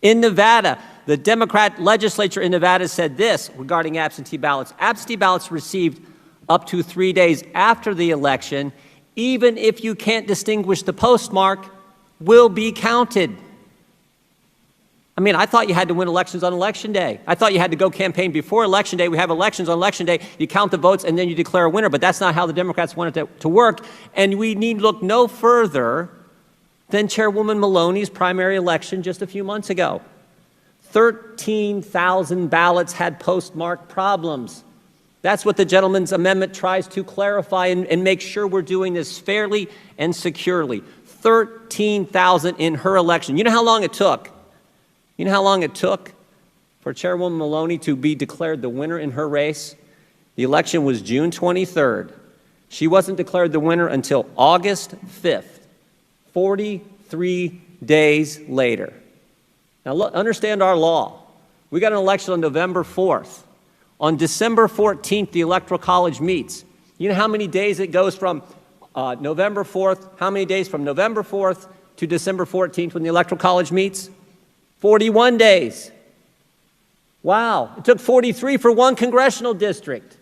In Nevada, the Democrat legislature in Nevada said this regarding absentee ballots. Absentee ballots received up to 3 days after the election, even if you can't distinguish the postmark, will be counted. I mean, I thought you had to win elections on Election Day. I thought you had to go campaign before Election Day. We have elections on Election Day. You count the votes, and then you declare a winner. But that's not how the Democrats wanted it to work. And we need look no further than Chairwoman Maloney's primary election just a few months ago. 13,000 ballots had postmark problems. That's what the gentleman's amendment tries to clarify and make sure we're doing this fairly and securely. 13,000 in her election. You know how long it took? You know how long it took for Chairwoman Maloney to be declared the winner in her race? The election was June 23rd. She wasn't declared the winner until August 5th, 43 days later. Now, look, understand our law. We got an election on November 4th. On December 14th, the Electoral College meets. You know how many days it goes from November 4th? How many days from November 4th to December 14th when the Electoral College meets? 41 days. Wow. It took 43 for one congressional district.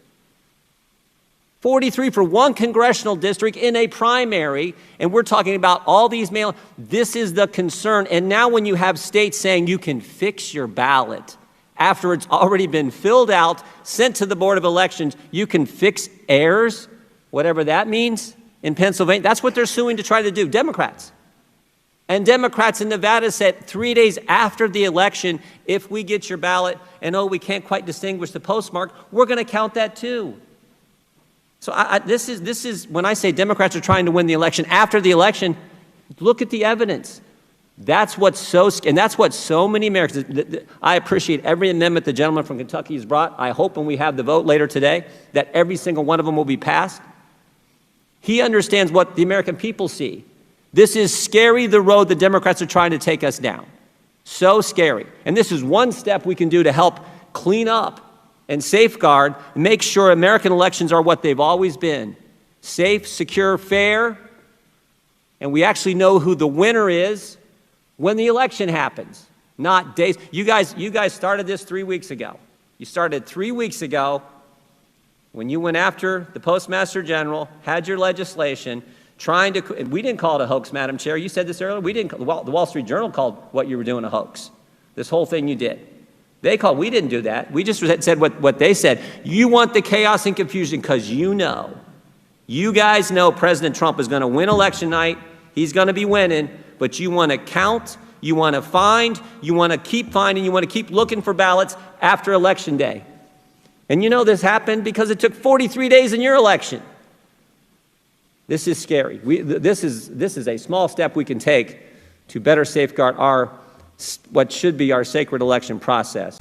43 for one congressional district in a primary, and we're talking about all these mail. This is the concern. And now when you have states saying you can fix your ballot after it's already been filled out, sent to the Board of Elections, you can fix errors, whatever that means, in Pennsylvania. That's what they're suing to try to do, Democrats. And Democrats in Nevada said 3 days after the election, if we get your ballot and, oh, we can't quite distinguish the postmark, we're going to count that too. So this is when I say Democrats are trying to win the election after the election, look at the evidence. That's what's so many Americans. I appreciate every amendment the gentleman from Kentucky has brought. I hope when we have the vote later today that every single one of them will be passed. He understands what the American people see. This is scary, the road the Democrats are trying to take us down. So scary. And this is one step we can do to help clean up and safeguard and make sure American elections are what they've always been. Safe, secure, fair, and we actually know who the winner is when the election happens, not days. You guys started this 3 weeks ago. You started 3 weeks ago when you went after the Postmaster General, had your legislation, we didn't call it a hoax, Madam Chair. You said this earlier. The Wall Street Journal called what you were doing a hoax. This whole thing you did. We didn't do that. We just said what they said. You want the chaos and confusion because you guys know President Trump is going to win election night. He's going to be winning, but you want to count, you want to find, you want to keep finding, you want to keep looking for ballots after Election Day. And you know this happened because it took 43 days in your election. This is scary. This is a small step we can take to better safeguard what should be our sacred election process.